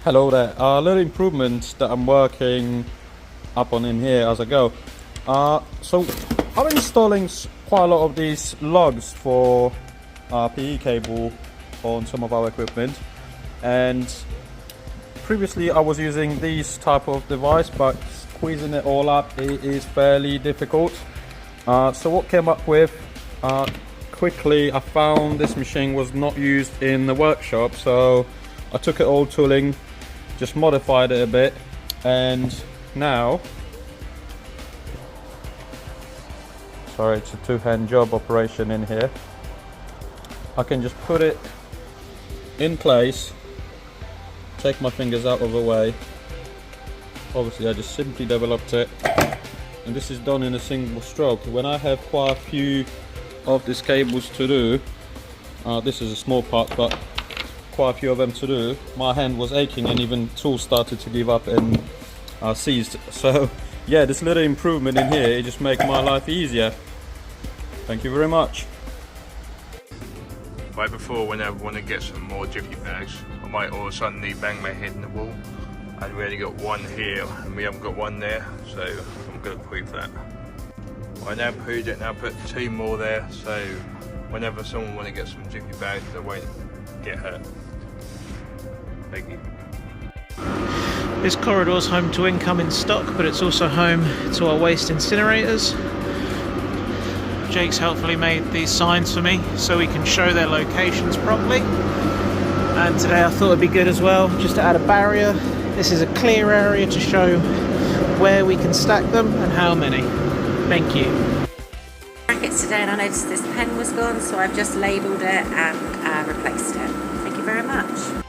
Hello there. Little improvements that I'm working up on in here as I go. So I'm installing quite a lot of these lugs for PE cable on some of our equipment, and previously I was using this type of device, but squeezing it all up it is fairly difficult. So what came up with, quickly I found this machine was not used in the workshop, so I took it all tooling, just modified it a bit, and now, sorry, it's a two-hand job operation in here. I can just put it in place, take my fingers out of the way. Obviously I just simply developed it, and this is done in a single stroke. When I have quite a few of these cables to do, this is a small part, but quite a few of them to do, my hand was aching and even tools started to give up and seized. So yeah, this little improvement in here, it just makes my life easier. Thank you very much. Right before, when I want to get some more jiffy bags, I might all of a sudden bang my head in the wall, and we only got one here and we haven't got one there, so I'm going to prove that. I now proved it, now put two more there, so whenever someone want to get some jiffy bags, they won't get hurt. Thank you. This corridor is home to incoming stock, but it's also home to our waste incinerators. Jake's helpfully made these signs for me so we can show their locations properly. And today I thought it'd be good as well just to add a barrier. This is a clear area to show where we can stack them and how many. Thank you. Brackets today, and I noticed this pen was gone, so I've just labelled it and replaced it. Thank you very much.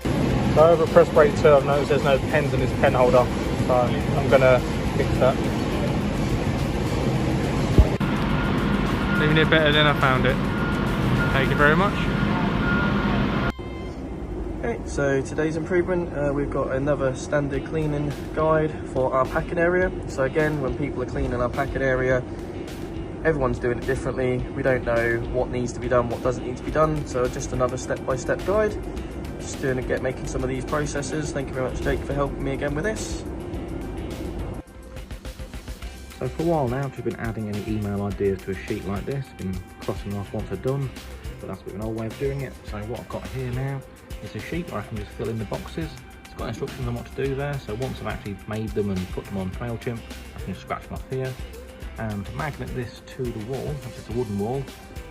So over press brake 2, I've noticed there's no pens in this pen holder, so I'm going to fix that. Leaving it better than I found it. Thank you very much. Okay, so today's improvement, we've got another standard cleaning guide for our packing area. So again, when people are cleaning our packing area, everyone's doing it differently. We don't know what needs to be done, what doesn't need to be done. So just another step-by-step guide. Just making some of these processes. Thank you very much, Jake, for helping me again with this. So for a while now, I've just been adding any email ideas to a sheet like this, been crossing them off once they're done, but that's a bit of an old way of doing it. So what I've got here now is a sheet where I can just fill in the boxes. It's got instructions on what to do there, so once I've actually made them and put them on MailChimp, I can just scratch them off here. And to magnet this to the wall, which is a wooden wall,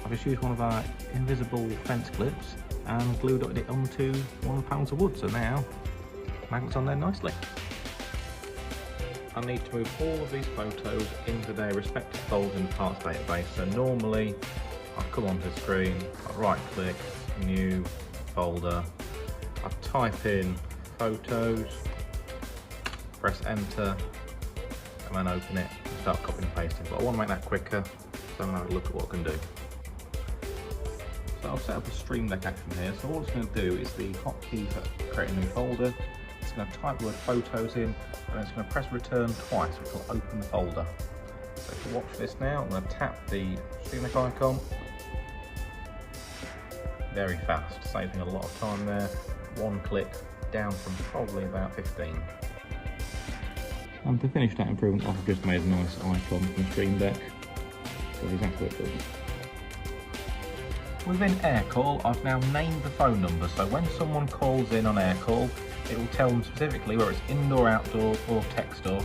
I've just used one of our invisible fence clips and glued it onto one of the panels of wood, so now magnets on there nicely. I need to move all of these photos into their respective folders in the parts database. So normally I come onto the screen, I right click, new folder, I type in photos, press enter, and then open it and start copying and pasting. But I want to make that quicker, so I'm going to have a look at what I can do. So I'll set up a Stream Deck action here. So all it's going to do is the hotkey for creating a new folder. It's going to type the word photos in, and it's going to press return twice, which will open the folder. So to watch this now, I'm going to tap the Stream Deck icon. Very fast, saving a lot of time there. One click down from probably about 15. And to finish that improvement, I've just made a nice icon from Stream Deck. So exactly what it does. Within AirCall, I've now named the phone number, so when someone calls in on AirCall, it will tell them specifically whether it's indoor, outdoor or text or,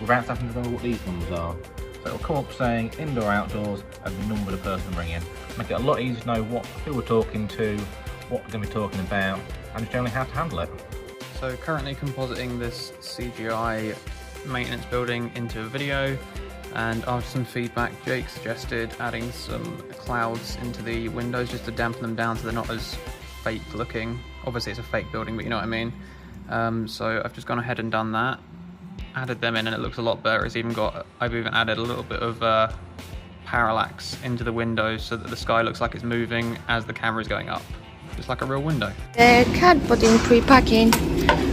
without having to know what these numbers are. So it'll come up saying indoor, outdoors and the number of the person ringing. Make it a lot easier to know who we're talking to, what we're going to be talking about, and just generally how to handle it. So currently compositing this CGI maintenance building into a video, and after some feedback, Jake suggested adding some clouds into the windows just to dampen them down so they're not as fake looking. Obviously it's a fake building, but you know what I mean. So I've just gone ahead and done that, added them in, and it looks a lot better. I've even added a little bit of parallax into the windows so that the sky looks like it's moving as the camera is going up, just like a real window. The cardboard in pre-packing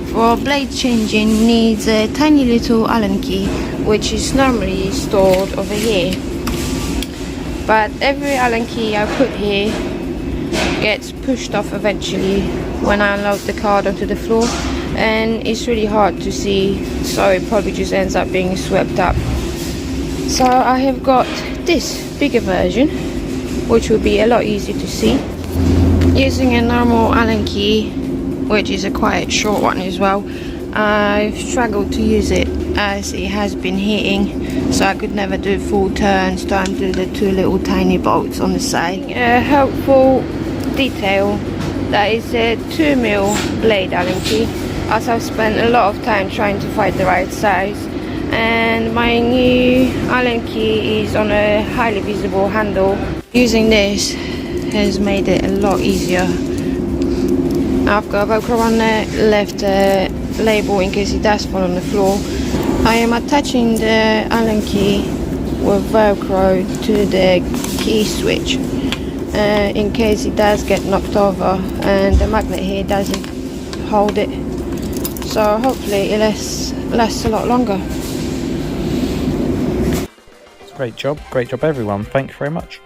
for blade changing needs a tiny little Allen key, which is normally stored over here. But every Allen key I put here gets pushed off eventually when I unload the card onto the floor. and it's really hard to see, so it probably just ends up being swept up. So I have got this bigger version, which will be a lot easier to see. Using a normal Allen key, which is a quite short one as well, I've struggled to use it as it has been heating, so I could never do full turns to undo the two little tiny bolts on the side. A helpful detail, that is a 2mm blade Allen key, as I've spent a lot of time trying to find the right size, and my new Allen key is on a highly visible handle. Using this has made it a lot easier. I've got a Velcro on there, left a label in case it does fall on the floor. I am attaching the Allen key with Velcro to the key switch in case it does get knocked over and the magnet here doesn't hold it. So hopefully it lasts a lot longer. Great job everyone, thank you very much.